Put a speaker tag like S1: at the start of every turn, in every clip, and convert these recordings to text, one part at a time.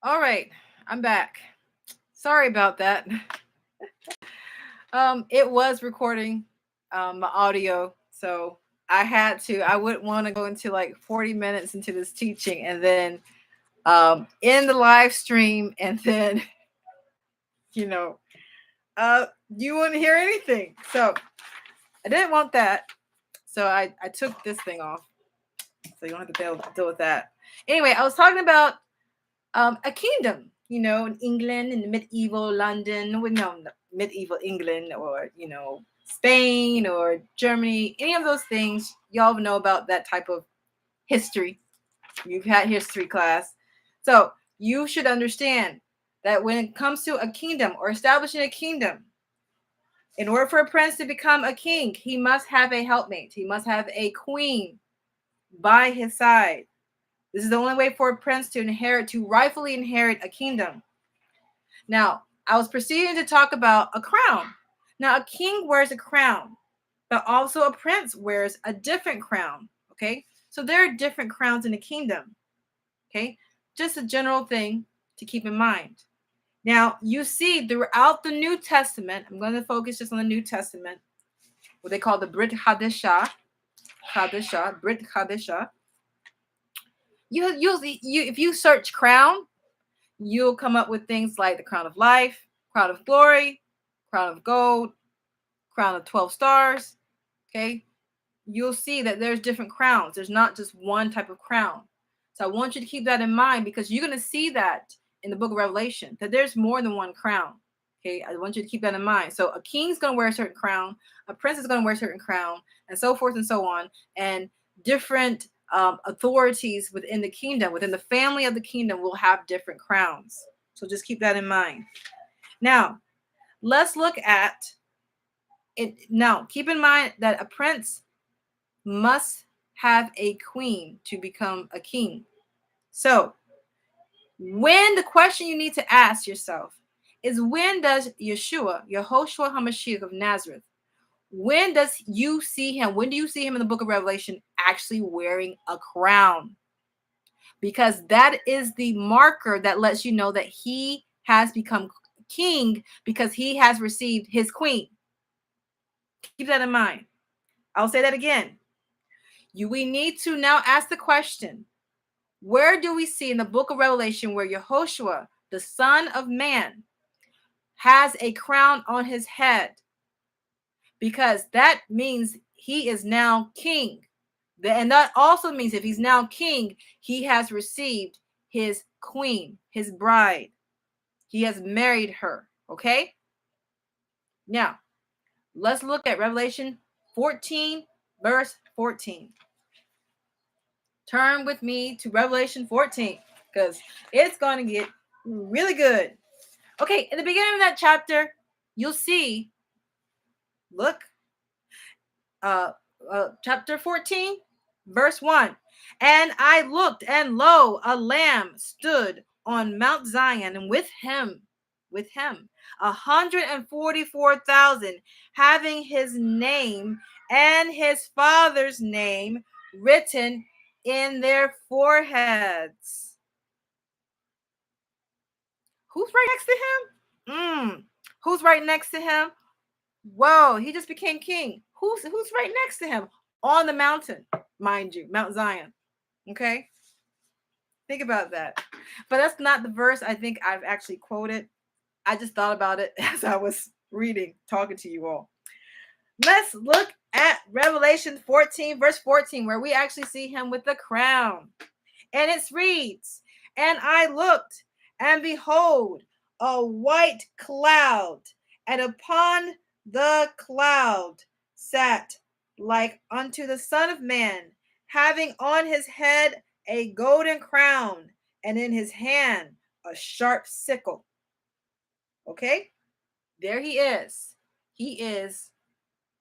S1: All right, I'm back. Sorry about that. It was recording my audio, so I had to. I wouldn't want to go into like 40 minutes into this teaching and then in the live stream, and then you know, you wouldn't hear anything. So I didn't want that. So I took this thing off, so you don't have to deal with that. Anyway, I was talking about a kingdom, in England, in the medieval London, well, no, medieval England, or, Spain or Germany, any of those things. Y'all know about that type of history. You've had history class. So you should understand that when it comes to a kingdom or establishing a kingdom, in order for a prince to become a king, he must have a helpmate. He must have a queen by his side. This is the only way for a prince to rightfully inherit a kingdom. Now, I was proceeding to talk about a crown. Now, a king wears a crown, but also a prince wears a different crown. Okay, so there are different crowns in the kingdom. Okay, just a general thing to keep in mind. Now, you see throughout the New Testament, I'm going to focus just on the New Testament, what they call the Brit Hadashah, Brit Hadashah. If you search crown, you'll come up with things like the crown of life, crown of glory, crown of gold, crown of 12 stars. Okay, you'll see that there's different crowns. There's not just one type of crown. So I want you to keep that in mind, because you're going to see that in the book of Revelation, that there's more than one crown. Okay, I want you to keep that in mind. So a king's going to wear a certain crown, a prince is going to wear a certain crown, and so forth and so on. And different authorities within the kingdom, within the family of the kingdom, will have different crowns. So just keep that in mind. Now, let's look at it. Now, keep in mind that a prince must have a queen to become a king. So, when the question you need to ask yourself is, when does Yeshua HaMashiach of Nazareth, when do you see him in the book of Revelation actually wearing a crown? Because that is the marker that lets you know that he has become king, because he has received his queen. Keep that in mind. I'll say that again. We need to now ask the question, where do we see in the book of Revelation where Yehoshua, the Son of Man, has a crown on his head? Because that means he is now king. And that also means if he's now king, he has received his queen, his bride. He has married her. Okay? Now, let's look at Revelation 14, verse 14. Turn with me to Revelation 14, because it's going to get really good. Okay, in the beginning of that chapter, you'll see, look, chapter 14, verse 1. And I looked, and lo, a lamb stood on Mount Zion, and with him 144,000, having his name and his father's name written in their foreheads. Who's right next to him? Who's right next to him? Whoa, he just became king. Who's right next to him on the mountain, mind you, Mount Zion? Okay, think about that. But that's not the verse I think I've actually quoted. I just thought about it as I was reading, talking to you all. Let's look at Revelation 14, verse 14, where we actually see him with the crown. And it reads, and I looked, and behold, a white cloud, and upon the cloud sat like unto the Son of Man, having on his head a golden crown, and in his hand a sharp sickle. Okay, there he is. He is.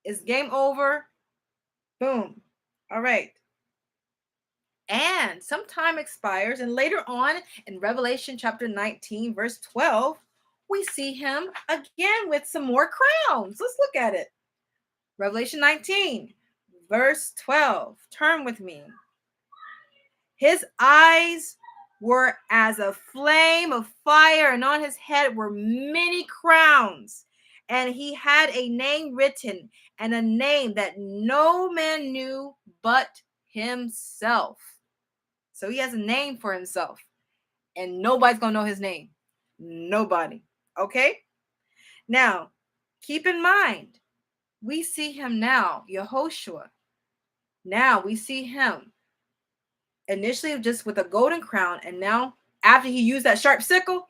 S1: It's game over. Boom. All right. And some time expires, and later on in Revelation chapter 19, verse 12, we see him again with some more crowns. Let's look at it. Revelation 19, verse 12. Turn with me. His eyes were as a flame of fire, and on his head were many crowns. And he had a name written, and a name that no man knew but himself. So he has a name for himself, and nobody's going to know his name. Nobody. Okay? Now, keep in mind, we see him now, Yehoshua. Now we see him initially just with a golden crown, and now after he used that sharp sickle,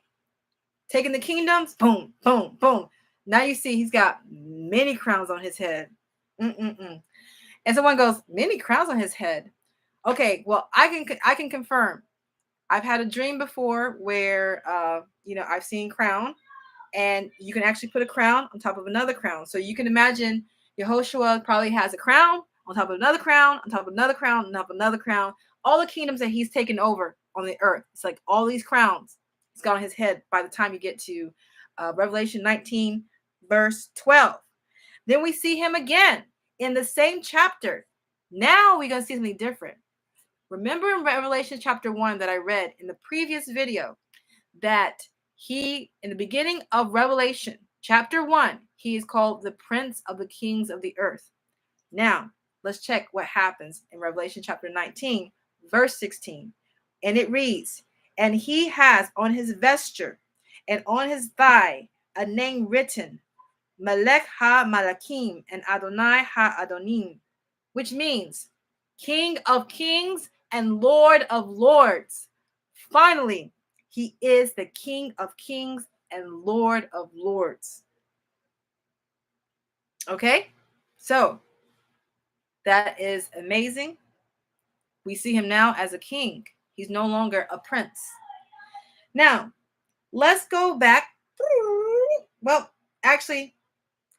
S1: taking the kingdoms, boom, boom, boom. Now you see he's got many crowns on his head. And someone goes, many crowns on his head. Okay, well, I can confirm. I've had a dream before where I've seen crown, and you can actually put a crown on top of another crown. So you can imagine Yehoshua probably has a crown on top of another crown, on top of another crown, on top of another crown. All the kingdoms that he's taken over on the earth. It's like all these crowns. It's got on his head by the time you get to Revelation 19, verse 12. Then we see him again in the same chapter. Now we're going to see something different. Remember in Revelation chapter 1 that I read in the previous video that he, in the beginning of Revelation chapter 1, he is called the Prince of the Kings of the Earth. Now, let's check what happens in Revelation chapter 19, verse 16. And it reads, and he has on his vesture and on his thigh a name written, Melech ha-Malakim and Adonai ha-Adonim, which means King of Kings and Lord of Lords. Finally, he is the King of Kings and Lord of Lords. Okay? So, that is amazing. We see him now as a king. He's no longer a prince. Now, let's go back. Well, actually,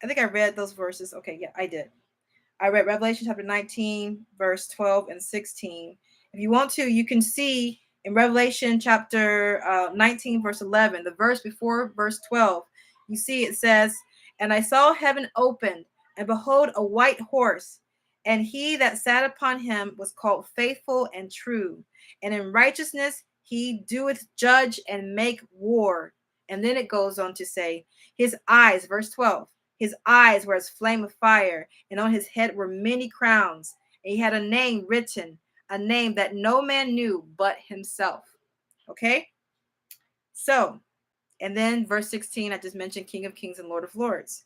S1: I think I read those verses. Okay, yeah, I did. I read Revelation chapter 19, verse 12 and 16. If you want to, you can see in Revelation chapter 19, verse 11, the verse before verse 12, you see it says, and I saw heaven opened, and behold, a white horse, and he that sat upon him was called Faithful and True, and in righteousness he doeth judge and make war. And then it goes on to say, his eyes, verse 12, his eyes were as flame of fire, and on his head were many crowns. And he had a name written, a name that no man knew but himself. Okay? So, and then verse 16, I just mentioned King of Kings and Lord of Lords.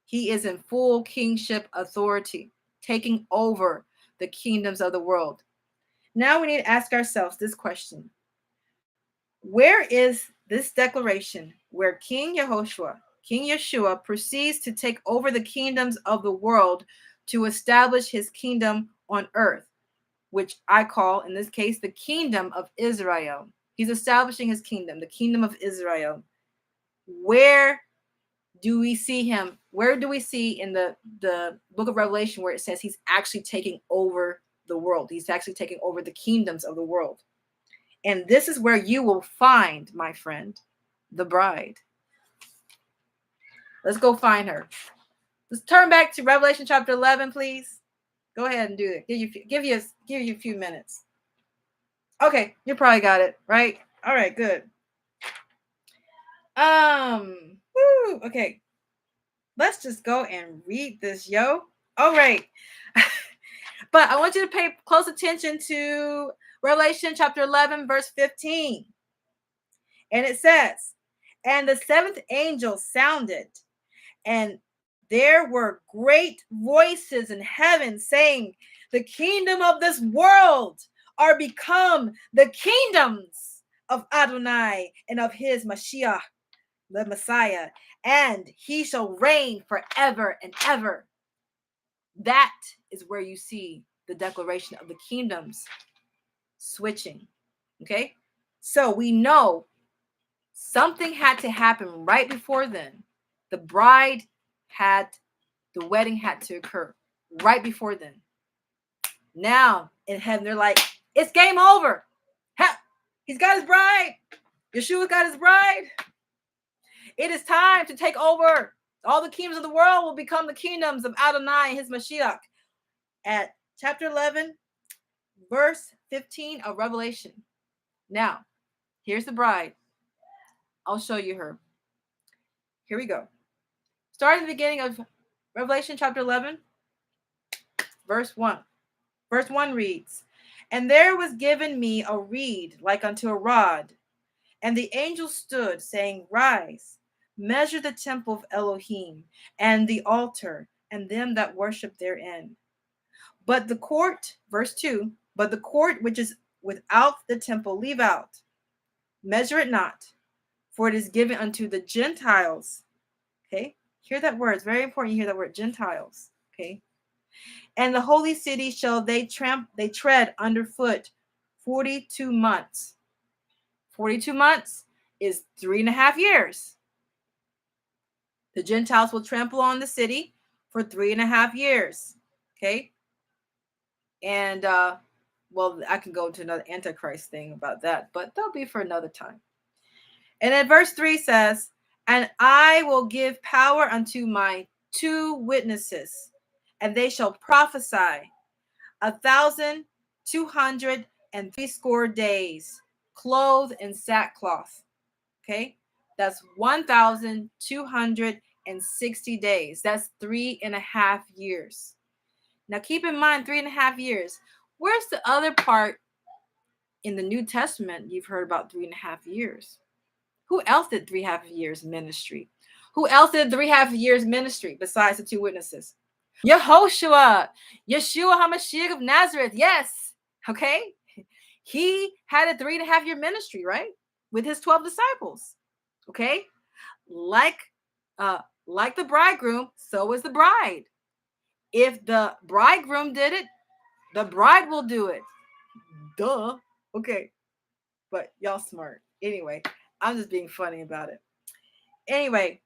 S1: He is in full kingship authority, taking over the kingdoms of the world. Now we need to ask ourselves this question. Where is this declaration where King Yeshua proceeds to take over the kingdoms of the world to establish his kingdom on earth, which I call, in this case, the kingdom of Israel. He's establishing his kingdom, the kingdom of Israel. Where do we see him? Where do we see in the book of Revelation where it says he's actually taking over the world? He's actually taking over the kingdoms of the world. And this is where you will find, my friend, the bride. Let's go find her. Let's turn back to Revelation chapter 11, please. Go ahead and do it. Give you a few minutes. Okay, you probably got it, right? All right, good. Okay. Let's just go and read this, yo. All right. But I want you to pay close attention to Revelation chapter 11, verse 15. And it says, and the seventh angel sounded, and there were great voices in heaven saying, the kingdom of this world are become the kingdoms of Adonai and of his Mashiach, the Messiah, and he shall reign forever and ever. That is where you see the declaration of the kingdoms switching. Okay? So we know something had to happen right before then. The wedding had to occur right before then. Now in heaven, they're like, it's game over. He's got his bride. Yeshua got his bride. It is time to take over. All the kingdoms of the world will become the kingdoms of Adonai and his Mashiach. At chapter 11, verse 15 of Revelation. Now, Here's the bride. I'll show you her. Here we go. Start at the beginning of Revelation chapter 11, verse 1. Verse 1 reads, "And there was given me a reed like unto a rod, and the angel stood, saying, Rise, measure the temple of Elohim, and the altar, and them that worship therein. But the court," verse 2, "but the court which is without the temple leave out, measure it not, for it is given unto the Gentiles." Okay, hear that word. It's very important you hear that word, Gentiles. Okay, "and the holy city shall they tread underfoot 42 months. 42 months is 3.5 years. The Gentiles will trample on the city for 3.5 years. Okay. And well, I can go into another Antichrist thing about that, but that'll be for another time. And then verse 3 says, "And I will give power unto my 2 witnesses, and they shall prophesy 1,260 days, clothed in sackcloth." Okay, that's 1,260 days. That's 3.5 years. Now keep in mind, 3.5 years. Where's the other part in the New Testament you've heard about 3.5 years? Who else did 3.5 years ministry? Who else did 3.5 years ministry besides the 2 witnesses? Yehoshua, Yeshua HaMashiach of Nazareth. Yes. Okay. He had a 3.5 year ministry, right? With his 12 disciples. Okay. Like the bridegroom, so is the bride. If the bridegroom did it, the bride will do it. Duh. Okay. But y'all smart. Anyway, I'm just being funny about it. Anyway,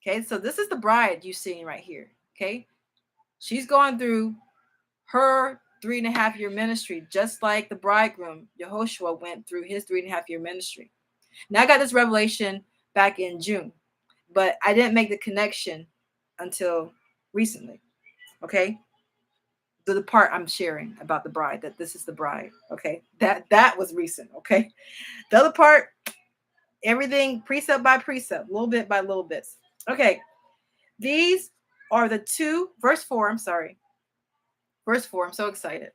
S1: okay, so this is the bride you seeing right here. Okay. She's going through her 3.5 year ministry, just like the bridegroom, Yehoshua, went through his 3.5 year ministry. Now I got this revelation back in June, but I didn't make the connection until recently. Okay. The part I'm sharing about the bride, that this is the bride. Okay. That was recent. Okay. The other part, everything precept by precept, little bit by little bits. Okay. These are the 2, verse 4. I'm sorry. Verse 4. I'm so excited.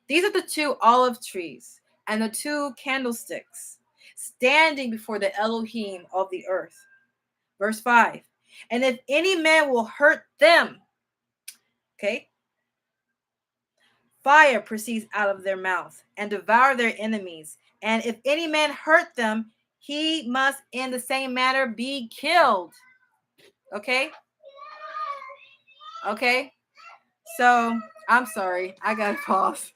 S1: "These are the 2 olive trees and the 2 candlesticks standing before the Elohim of the earth." Verse 5. "And if any man will hurt them," okay, "fire proceeds out of their mouth and devour their enemies. And if any man hurt them, he must in the same manner be killed." Okay. Okay. So I'm sorry. I got to pause.